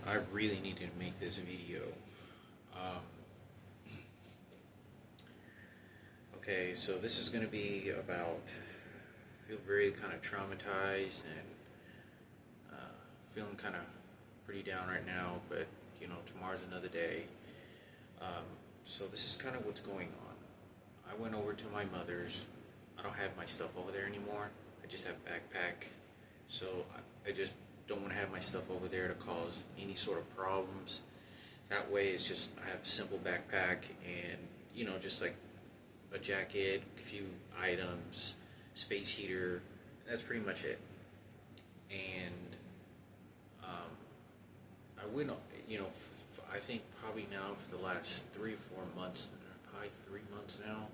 I really need to make this video. Um, okay, so this is going to be about, I feel very kind of traumatized and feeling kind of pretty down right now, but tomorrow's another day. So this is kind of what's going on. I went over to my mother's. I don't have my stuff over there anymore. I just have backpack. So I just don't want to have my stuff over there to cause any sort of problems. That way, it's just I have a simple backpack and just like a jacket, a few items, space heater. That's pretty much it. And I went, I think probably now for the last 3 or 4 months, probably 3 months now,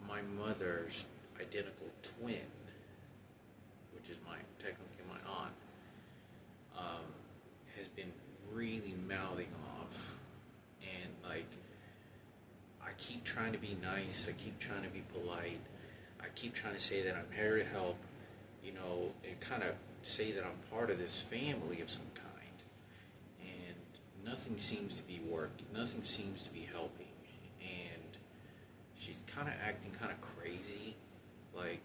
my mother's identical twin, which is technically my aunt, has been really mouthing off, and like I keep trying to be nice, I keep trying to be polite, I keep trying to say that I'm here to help, and kind of say that I'm part of this family of some kind, and nothing seems to be working, nothing seems to be helping, and she's kind of acting kind of crazy, like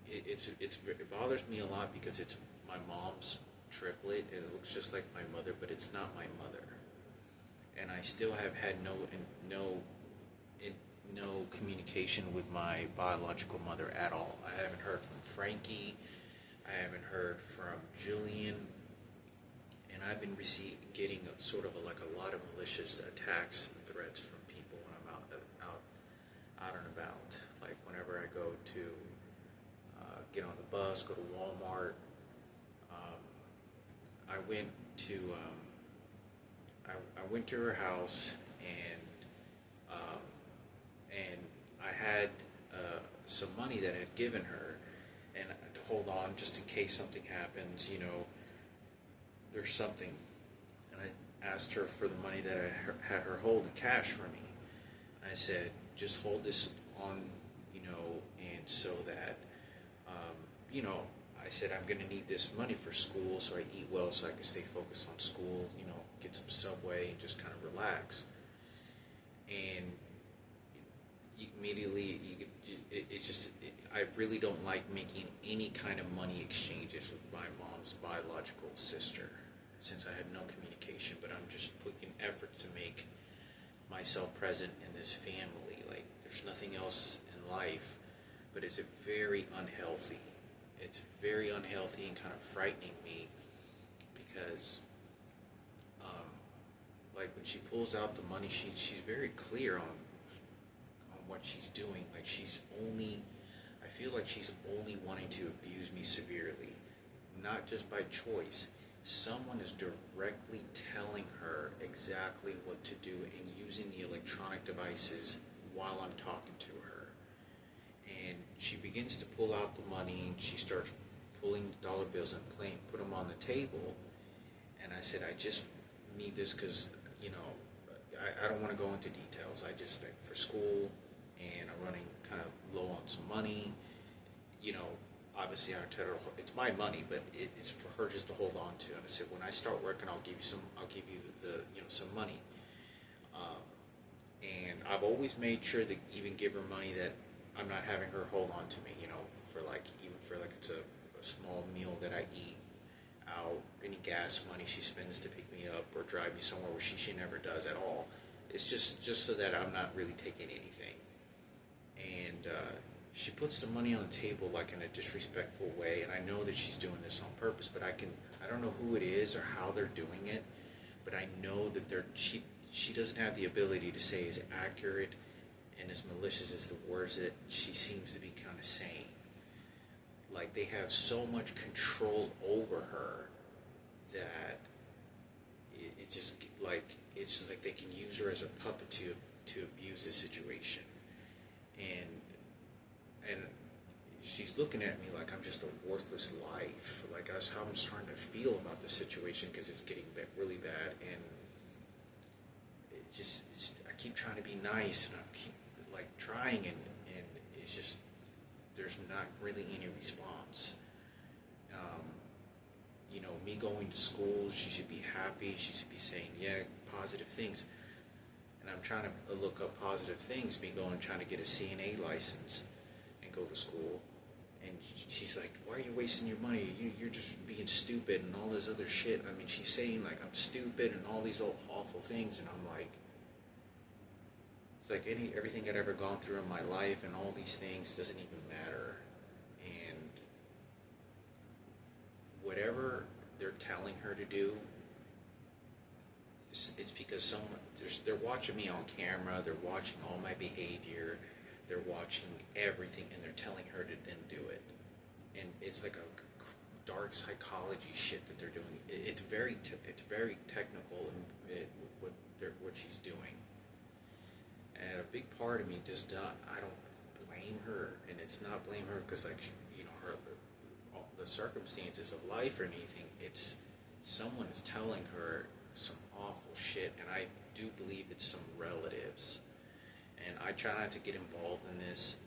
it bothers me a lot because it's my mom's triplet and it looks just like my mother, but it's not my mother, and I still have had no communication with my biological mother at all. I haven't heard from Frankie, I haven't heard from Julian, and I've been getting a lot of malicious attacks and threats from people when I'm out and about. Like whenever I go to get on the bus, go to Walmart. I went to I went to her house, and I had some money that I had given her, and to hold on just in case something happens. There's something, and I asked her for the money that I had her hold in cash for me. I said, just hold this on, and so that, I said, I'm going to need this money for school so I eat well so I can stay focused on school, get some Subway and just kind of relax. And immediately, I really don't like making any kind of money exchanges with my mom's biological sister since I have no communication, but I'm just putting effort to make myself present in this family. Like, there's nothing else in life, but it's very unhealthy. It's very unhealthy and kind of frightening me because, like, when she pulls out the money, she's very clear on what she's doing. Like, I feel like she's only wanting to abuse me severely, not just by choice. Someone is directly telling her exactly what to do and using the electronic devices while I'm talking to her. And she begins to pull out the money, and she starts pulling dollar bills and put them on the table. And I said, I just need this because, I don't want to go into details. I just, for school, and I'm running kind of low on some money. Obviously I tell her it's my money, but it's for her just to hold on to. And I said, when I start working, I'll give you the some money. And I've always made sure to even give her money that I'm not having her hold on to me, for it's a small meal that I eat out, any gas money she spends to pick me up or drive me somewhere where she never does at all. It's just so that I'm not really taking anything. And she puts the money on the table like in a disrespectful way, and I know that she's doing this on purpose, but I don't know who it is or how they're doing it, but I know that she doesn't have the ability to say as accurate and as malicious as the words that she seems to be kind of saying. Like, they have so much control over her that it's just like they can use her as a puppet to abuse the situation. And she's looking at me like I'm just a worthless life. Like, that's how I'm starting to feel about the situation, because it's getting really bad, and I keep trying to be nice, and I keep like trying, and it's just, there's not really any response. me going to school, she should be happy. She should be saying, yeah, positive things. And I'm trying to look up positive things, me going trying to get a CNA license and go to school. And she's like, why are you wasting your money? You're just being stupid and all this other shit. I mean, she's saying like I'm stupid and all these awful things. And I'm like, it's like everything I'd ever gone through in my life and all these things doesn't even matter. And whatever they're telling her to do, it's because they're watching me on camera, they're watching all my behavior, they're watching everything, and they're telling her to then do it. And it's like a dark psychology shit that they're doing. It's very technical in what she's doing. And a big part of me does not. I don't blame her, and it's not blame her because her the circumstances of life or anything. It's someone is telling her some awful shit, and I do believe it's some relatives. And I try not to get involved in this,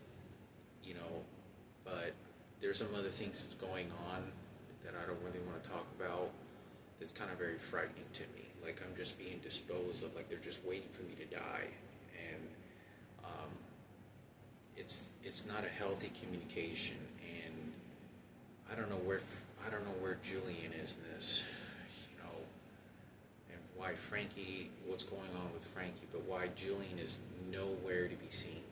but there's some other things that's going on that I don't really want to talk about. That's kind of very frightening to me. Like I'm just being disposed of, like they're just waiting for me to die, and it's not a healthy communication. And I don't know where Julian is in this, and why what's going on with Frankie, but why Julian is nowhere to be seen.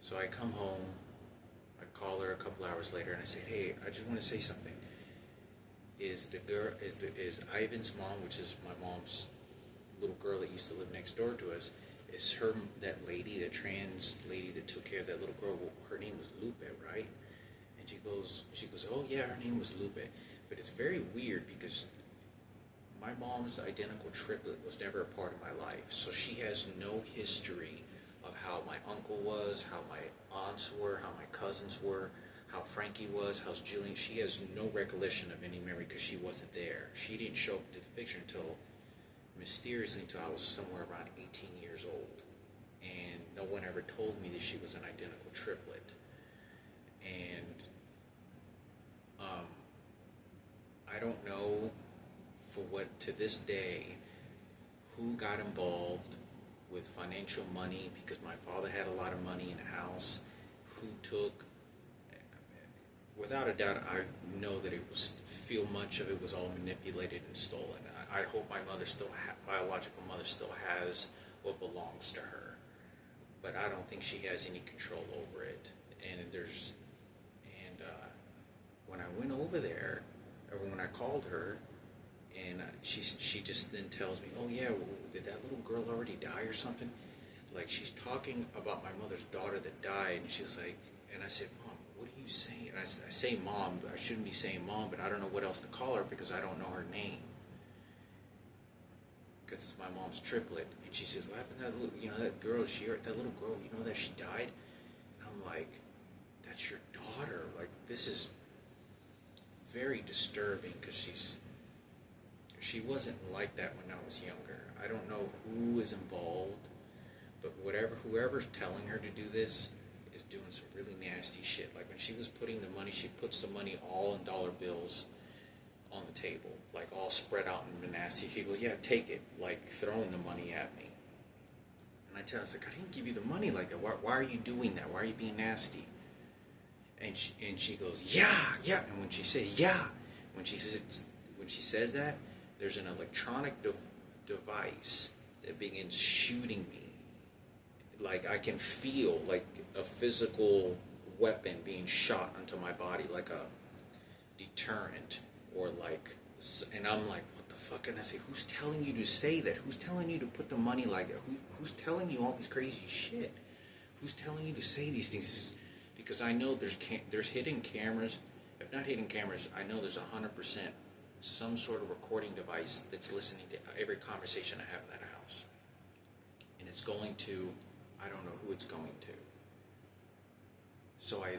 So I come home, I call her a couple hours later, and I say, hey, I just want to say something. Is Ivan's mom, which is my mom's little girl that used to live next door to us, is that lady, that trans lady that took care of that little girl, her name was Lupe, right? And she goes, oh yeah, her name was Lupe. But it's very weird because my mom's identical triplet was never a part of my life. So she has no history of how my uncle was, how my aunts were, how my cousins were, how Frankie was, how's Julian. She has no recollection of any memory because she wasn't there. She didn't show up to the picture mysteriously until I was somewhere around 18 years old. And no one ever told me that she was an identical triplet. And I don't know to this day who got involved with financial money, because my father had a lot of money in the house, who took, without a doubt, I know that feel much of it was all manipulated and stolen. I hope my biological mother still has what belongs to her, but I don't think she has any control over it. And when I went over there, or when I called her, and she just then tells me, oh yeah, well, did that little girl already die or something? Like she's talking about my mother's daughter that died, and she's like, and I said, Mom, what are you saying? And I say Mom, but I shouldn't be saying Mom, but I don't know what else to call her because I don't know her name. Because it's my mom's triplet. And she says, what happened to that little, that girl, that little girl, that she died? And I'm like, that's your daughter. Like, this is very disturbing because she wasn't like that when I was younger. I don't know who is involved, but whoever's telling her to do this is doing some really nasty shit. Like when she was putting the money, she puts the money all in dollar bills on the table, like all spread out in nasty. He goes, yeah, take it, like throwing the money at me. And I tell her, I was like, I didn't give you the money like that. Why are you doing that? Why are you being nasty? And she goes, yeah. And when she says yeah, when she says that, there's an electronic device that begins shooting me. Like I can feel like a physical weapon being shot onto my body, like a deterrent, or like, and I'm like, what the fuck? And I say, who's telling you to say that? Who's telling you to put the money like that? Who's telling you all this crazy shit? Who's telling you to say these things? Because I know there's hidden cameras. If not hidden cameras, I know there's 100% some sort of recording device that's listening to every conversation I have in that house. And it's going to, I don't know who it's going to. So I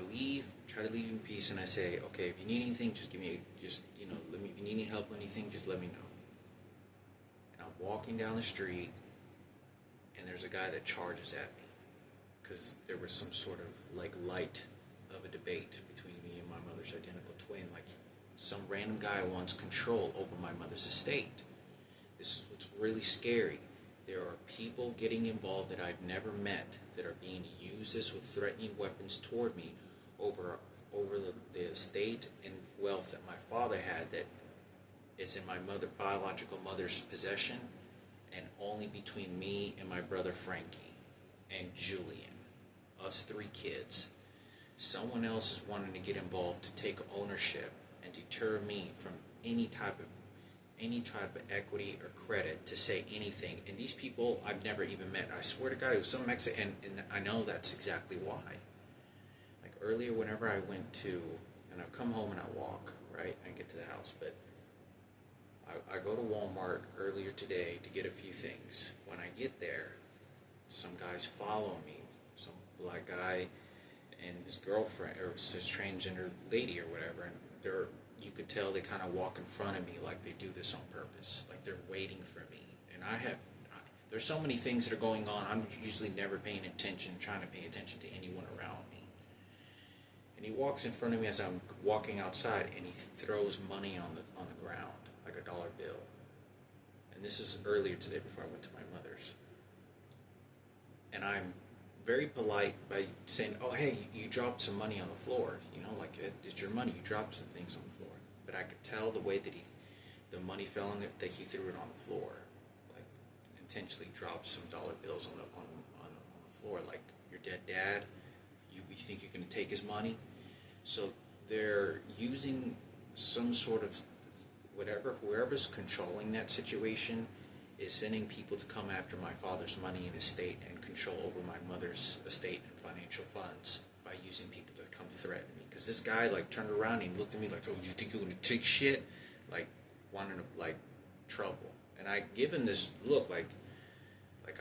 try to leave in peace, and I say, okay, if you need anything, just give me, let me, if you need any help or anything, just let me know. And I'm walking down the street, and there's a guy that charges at me, because there was some sort of, like, light of a debate between me and my mother's identical twin, like, Some random guy wants control over my mother's estate. This is what's really scary. There are people getting involved that I've never met that are being used as with threatening weapons toward me over the estate and wealth that my father had that is in my biological mother's possession, and only between me and my brother Frankie and Julian, us 3 kids. Someone else is wanting to get involved to take ownership and deter me from any type of equity or credit to say anything. And these people I've never even met. And I swear to God, it was some Mexican, and I know that's exactly why. Like earlier, whenever I went to, and I come home and I walk, right, and I get to the house, but I go to Walmart earlier today to get a few things. When I get there, some guy's following me, some black guy and his girlfriend, or his transgender lady or whatever, and you could tell they kind of walk in front of me like they do this on purpose, like they're waiting for me. And there's so many things that are going on, I'm usually never trying to pay attention to anyone around me. And he walks in front of me as I'm walking outside, and he throws money on the ground, like a dollar bill. And this is earlier today before I went to my mother's. And I'm very polite by saying, oh, hey, you dropped some money on the floor. You know, like, it's your money. You dropped some things on the floor. But I could tell the way that the money fell on it, that he threw it on the floor. Like, intentionally dropped some dollar bills on the floor. Like, your dead dad, you think you're going to take his money? So they're using some sort of whoever's controlling that situation is sending people to come after my father's money and estate and control over my mother's estate and financial funds by using people to come threaten me. Because this guy like turned around and he looked at me like, oh, you think you're going to take shit? Like wanting to like trouble. And I give him this look like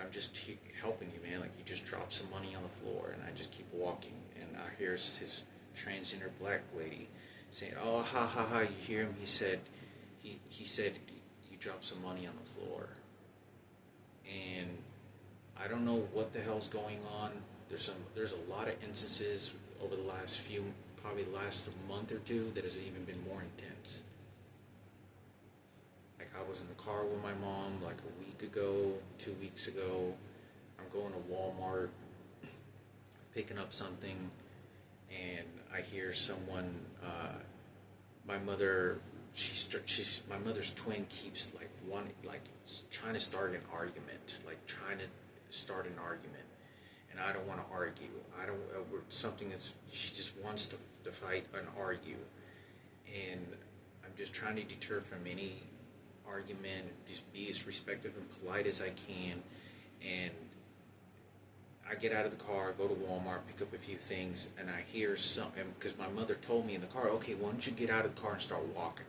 I'm just helping you, man. Like you just dropped some money on the floor. And I just keep walking. And I hear his transgender black lady saying, oh, ha, ha, ha. You hear him? He said, you dropped some money on the floor. And I don't know what the hell's going on. There's a lot of instances over the last probably the last month or two that has even been more intense. Like I was in the car with my mom like a week ago, 2 weeks ago. I'm going to Walmart, picking up something, and I hear someone, my mother, my mother's twin keeps trying to start an argument, and I don't want to argue. Something that's she just wants to fight and argue, and I'm just trying to deter from any argument, and just be as respectful and polite as I can. And I get out of the car, go to Walmart, pick up a few things, and I hear something because my mother told me in the car, okay, why don't you get out of the car and start walking?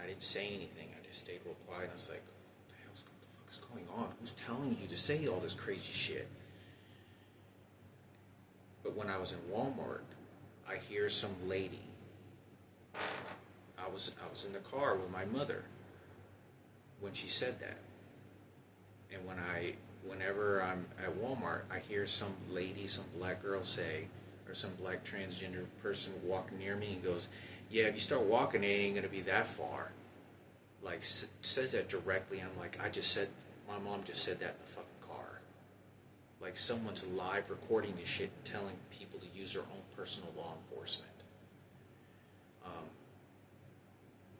I didn't say anything. I just stayed real quiet. I was like, what the fuck is going on? Who's telling you to say all this crazy shit? But when I was in Walmart, I hear some lady. I was in the car with my mother when she said that. And whenever I'm at Walmart, I hear some lady, some black girl say, or some black transgender person walk near me and goes, yeah, if you start walking, it ain't going to be that far. Like, says that directly. I'm like, my mom just said that in the fucking car. Like, someone's live recording this shit and telling people to use their own personal law enforcement.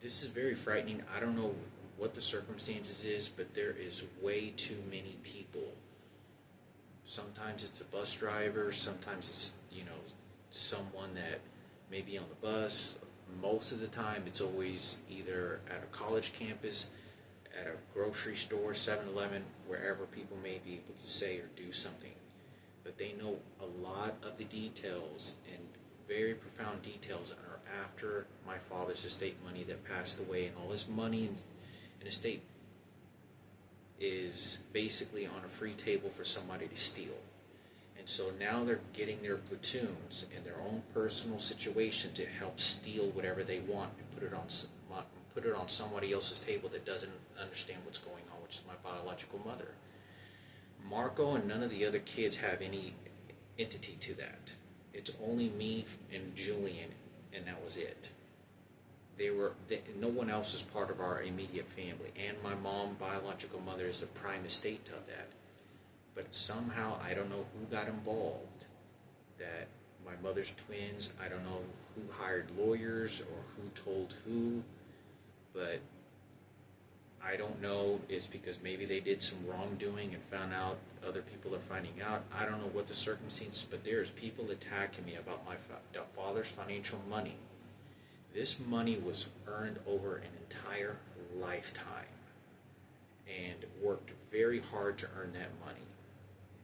This is very frightening. I don't know what the circumstances is, but there is way too many people. Sometimes it's a bus driver, sometimes it's, someone that may be on the bus. Most of the time, it's always either at a college campus, at a grocery store, 7-Eleven, wherever people may be able to say or do something. But they know a lot of the details, and very profound details, are after my father's estate money that passed away, and all his money and estate is basically on a free table for somebody to steal. And so now they're getting their platoons in their own personal situation to help steal whatever they want and put it on somebody else's table that doesn't understand what's going on, which is my biological mother. Marco and none of the other kids have any entity to that. It's only me and Julian, and that was it. no one else is part of our immediate family, and my mom, biological mother, is the prime estate of that. But somehow, I don't know who got involved, that my mother's twins, I don't know who hired lawyers or who told who, but I don't know. It's because maybe they did some wrongdoing and found out other people are finding out. I don't know what the circumstances, but there's people attacking me about my father's financial money. This money was earned over an entire lifetime and worked very hard to earn that money.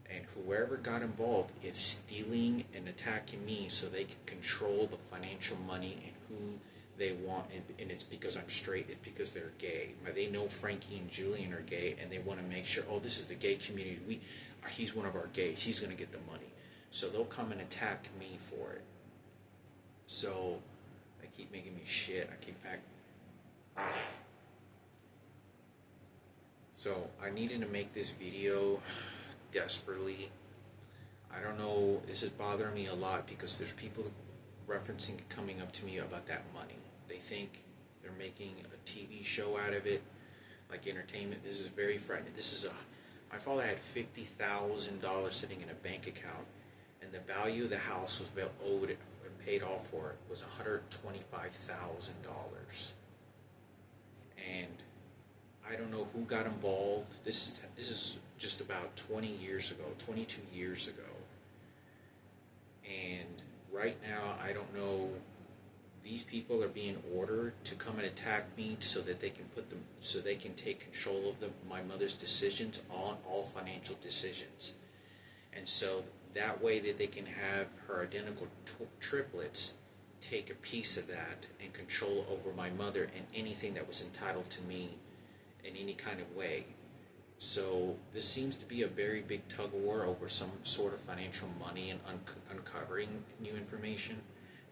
And whoever got involved is stealing and attacking me so they can control the financial money and who they want. And it's because I'm straight. It's because they're gay. They know Frankie and Julian are gay, and they want to make sure, oh, this is the gay community. He's one of our gays. He's going to get the money. So they'll come and attack me for it. So they keep making me shit. I keep back. So I needed to make this video desperately. I don't know, this is bothering me a lot because there's people referencing, coming up to me about that money. They think they're making a TV show out of it, like entertainment. This is very frightening. My father had $50,000 sitting in a bank account, and the value of the house was owed and paid off for it was $125,000. And I don't know who got involved. This is just about 20 years ago, 22 years ago. And right now, I don't know. These people are being ordered to come and attack me so that they can take control of my mother's decisions on all financial decisions. And so that way that they can have her identical triplets take a piece of that and control over my mother and anything that was entitled to me in any kind of way. So this seems to be a very big tug of war over some sort of financial money and uncovering new information,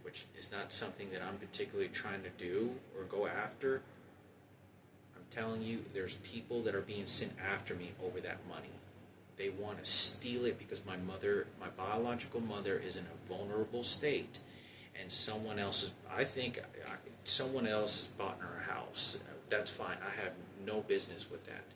which is not something that I'm particularly trying to do or go after. I'm telling you, there's people that are being sent after me over that money. They want to steal it because my biological mother is in a vulnerable state, and someone else has bought her house. That's fine. I have no business with that.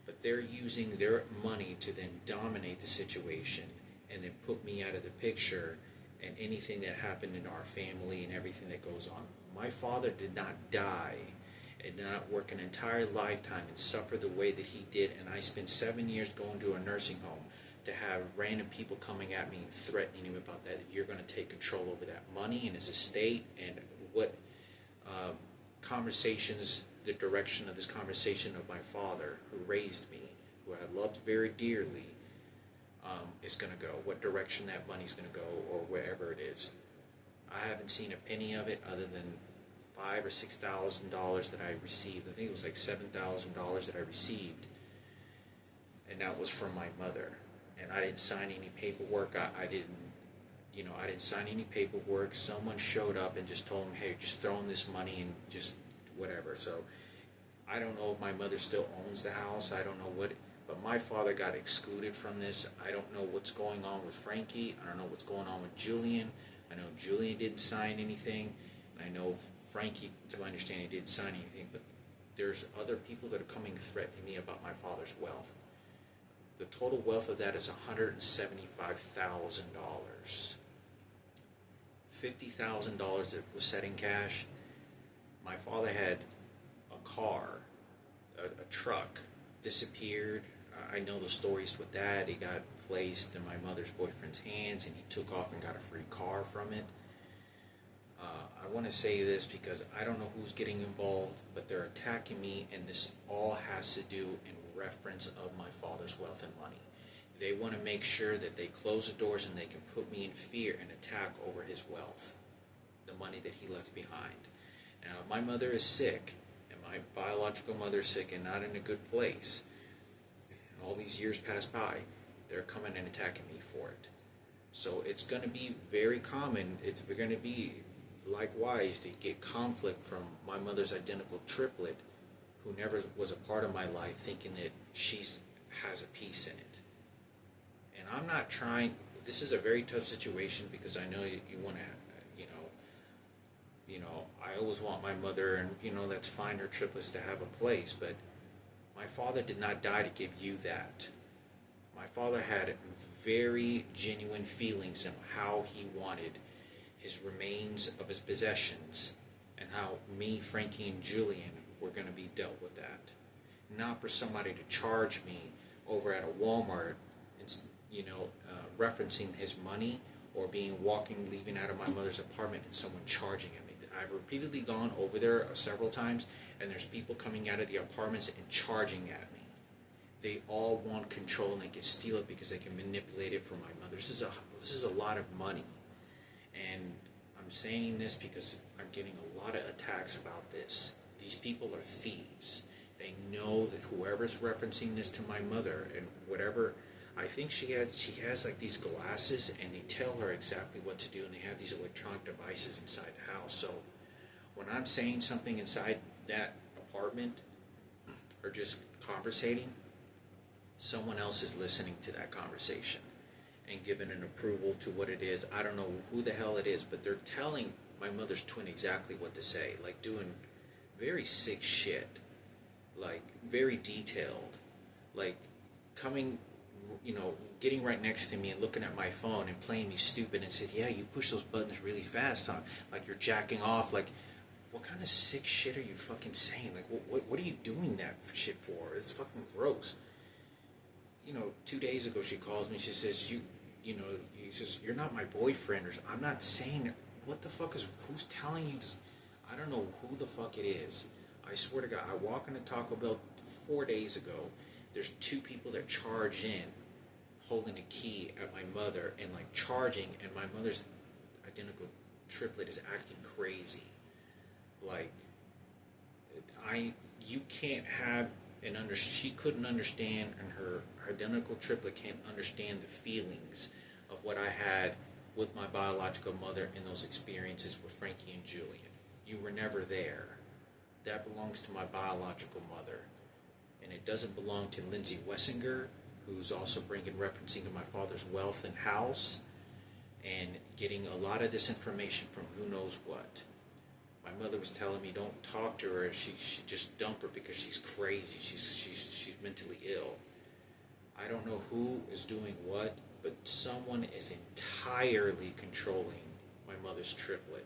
But they're using their money to then dominate the situation and then put me out of the picture and anything that happened in our family and everything that goes on. My father did not die and did not work an entire lifetime and suffer the way that he did. And I spent 7 years going to a nursing home to have random people coming at me and threatening him about that you're going to take control over that money and his estate, and what conversations, the direction of this conversation of my father, who raised me, who I loved very dearly, is going to go, what direction that money's going to go, or wherever it is. I haven't seen a penny of it other than $5,000 or $6,000 that I received. I think it was like $7,000 that I received, and that was from my mother. And I didn't sign any paperwork. I didn't sign any paperwork. Someone showed up and just told them, hey, just throw in this money and just whatever. So I don't know if my mother still owns the house. I don't know what, but my father got excluded from this. I don't know what's going on with Frankie. I don't know what's going on with Julian. I know Julian didn't sign anything, and I know Frankie, to my understanding, didn't sign anything, but there's other people that are coming threatening me about my father's wealth. The total wealth of that is $175,000. $50,000 that was set in cash. My father had a car, a truck, disappeared. I know the stories with that. He got placed in my mother's boyfriend's hands, and he took off and got a free car from it. I want to say this because I don't know who's getting involved, but they're attacking me, and this all has to do in reference of my father's wealth and money. They want to make sure that they close the doors and they can put me in fear and attack over his wealth, the money that he left behind. Now, my mother is sick, and my biological mother is sick and not in a good place. And all these years pass by, they're coming and attacking me for it. So it's going to be very common. It's going to be likewise to get conflict from my mother's identical triplet, who never was a part of my life, thinking that she has a piece in it. And I'm not trying. This is a very tough situation because I know you want to, I always want my mother, and that's fine, her triplets to have a place, but my father did not die to give you that. My father had very genuine feelings on how he wanted his remains of his possessions and how me, Frankie, and Julian were going to be dealt with that. Not for somebody to charge me over at a Walmart and, referencing his money, or leaving out of my mother's apartment and someone charging at me. I've repeatedly gone over there several times, and there's people coming out of the apartments and charging at me. They all want control, and they can steal it because they can manipulate it from my mother. This is a lot of money, and I'm saying this because I'm getting a lot of attacks about this. These people are thieves. They know that whoever's referencing this to my mother and whatever, I think she has like these glasses, and they tell her exactly what to do, and they have these electronic devices inside the house. So when I'm saying something inside that apartment or just conversating, someone else is listening to that conversation and giving an approval to what it is. I don't know who the hell it is, but they're telling my mother's twin exactly what to say, like doing very sick shit, like very detailed, like coming, getting right next to me and looking at my phone and playing me stupid and said, yeah, you push those buttons really fast, huh? Like you're jacking off. Like, what kind of sick shit are you fucking saying? Like, what are you doing that shit for? It's fucking gross. 2 days ago she calls me, she says, he says, you're not my boyfriend, or I'm not saying, what the fuck who's telling you this? I don't know who the fuck it is. I swear to God, I walk into Taco Bell 4 days ago, there's 2 people that charge in, holding a key at my mother, and like charging, and my mother's identical triplet is acting crazy. Like, you can't have she couldn't understand, and her identical triplet can't understand the feelings of what I had with my biological mother in those experiences with Frankie and Julian. You were never there. That belongs to my biological mother. And it doesn't belong to Lindsay Wessinger, who's also bringing referencing to my father's wealth and house, and getting a lot of this information from who knows what. My mother was telling me, don't talk to her, she just dump her because she's crazy, she's mentally ill. I don't know who is doing what, but someone is entirely controlling my mother's triplet.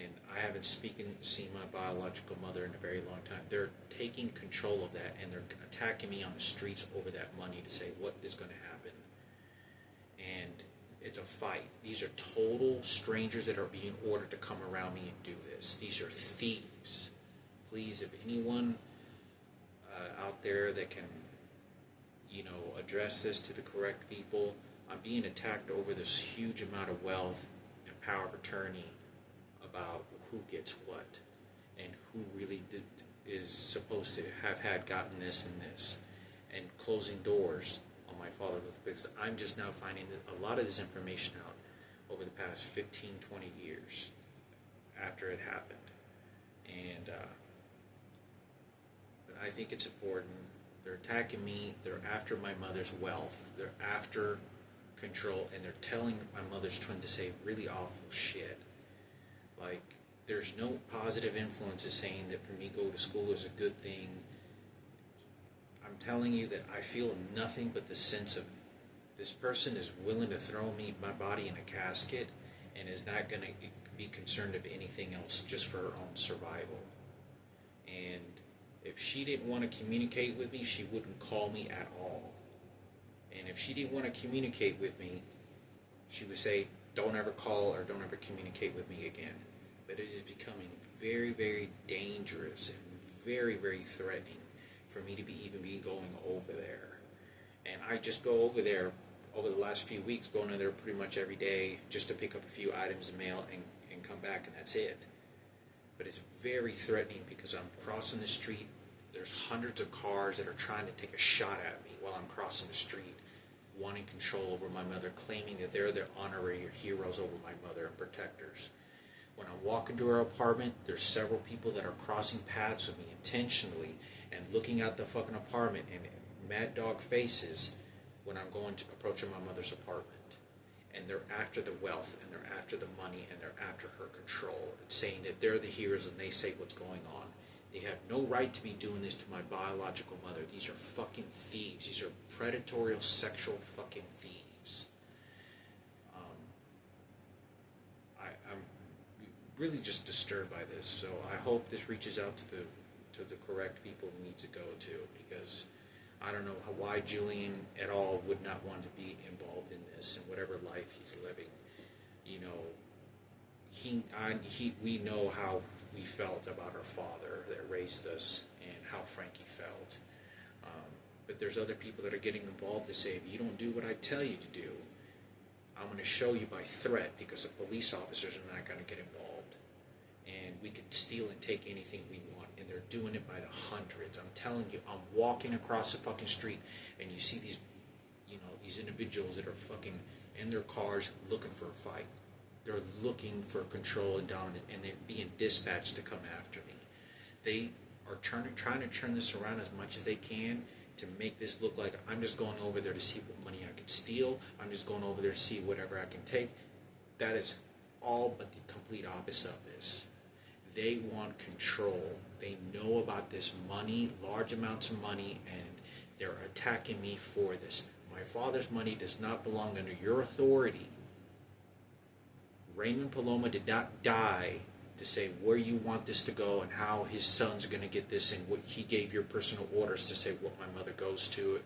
And I haven't seen my biological mother in a very long time. They're taking control of that, and they're attacking me on the streets over that money to say what is going to happen. And it's a fight. These are total strangers that are being ordered to come around me and do this. These are thieves. Please, if anyone out there that can, address this to the correct people, I'm being attacked over this huge amount of wealth and power of attorney about who gets what and who really is supposed to have gotten this and this, and closing doors on my father, because I'm just now finding a lot of this information out over the past 15, 20 years after it happened. And but I think it's important. They're attacking me, they're after my mother's wealth, they're after control, and they're telling my mother's twin to say really awful shit. Like, there's no positive influences saying that for me go to school is a good thing. I'm telling you that I feel nothing but the sense of this person is willing to throw my body in a casket, and is not going to be concerned of anything else just for her own survival. And if she didn't want to communicate with me, she wouldn't call me at all. And if she didn't want to communicate with me, she would say, don't ever call or don't ever communicate with me again. But it is becoming very, very dangerous and very, very threatening for me to even be going over there. And I just go over there over the last few weeks, going over there pretty much every day just to pick up a few items in mail and come back, and that's it. But it's very threatening because I'm crossing the street. There's hundreds of cars that are trying to take a shot at me while I'm crossing the street, wanting control over my mother, claiming that they're the honorary heroes over my mother and protectors. When I walk into her apartment, there's several people that are crossing paths with me intentionally and looking out the fucking apartment and mad dog faces when I'm going to approaching my mother's apartment. and they're after the wealth, and they're after the money, and they're after her control, saying that they're the heroes and they say what's going on. They have no right to be doing this to my biological mother. These are fucking thieves. These are predatory, sexual fucking thieves. I'm really just disturbed by this. So I hope this reaches out to the correct people it needs to go to, because I don't know why Julian at all would not want to be involved in this and whatever life he's living. You know, we know how we felt about our father that raised us and how Frankie felt. But there's other people that are getting involved to say, if you don't do what I tell you to do, I'm going to show you by threat, because the police officers are not going to get involved. And we can steal and take anything we want. And they're doing it by the hundreds. I'm telling you, I'm walking across the fucking street and you see these, you know, these individuals that are fucking in their cars looking for a fight. They're looking for control and dominance, and they're being dispatched to come after me. They are trying to turn this around as much as they can to make this look like I'm just going over there to see what money I can steal. I'm just going over there to see whatever I can take. That is all but the complete opposite of this. They want control. They know about this money, large amounts of money, and they're attacking me for this. My father's money does not belong under your authority. Raymond Paloma did not die to say where you want this to go and how his sons are going to get this, and what he gave your personal orders to say what my mother goes to,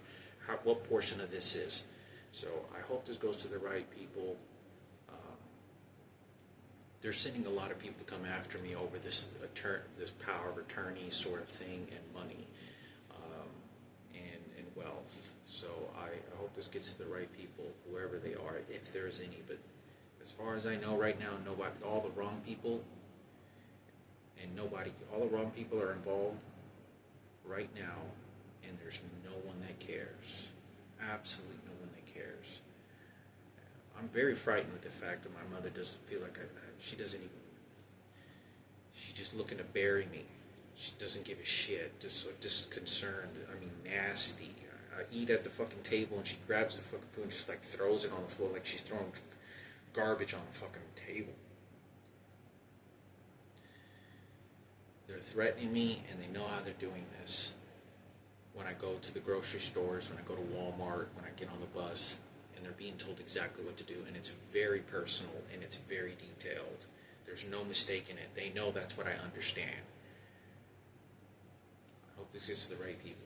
what portion of this is. So I hope this goes to the right people. They're sending a lot of people to come after me over this power of attorney sort of thing, and money, and wealth. So I hope this gets to the right people, whoever they are, if there's any. But as far as I know right now, nobody, all the wrong people are involved right now, and there's no one that cares. Absolutely no one that cares. I'm very frightened with the fact that my mother doesn't feel like she doesn't even, she's just looking to bury me. She doesn't give a shit, just concerned. I mean, nasty. I eat at the fucking table and she grabs the fucking food and just like throws it on the floor like she's throwing garbage on the fucking table. They're threatening me, and they know how they're doing this. When I go to the grocery stores, when I go to Walmart, when I get on the bus, and they're being told exactly what to do, and it's very personal and it's very detailed. There's no mistaking it. They know that's what I understand. I hope this gets to the right people.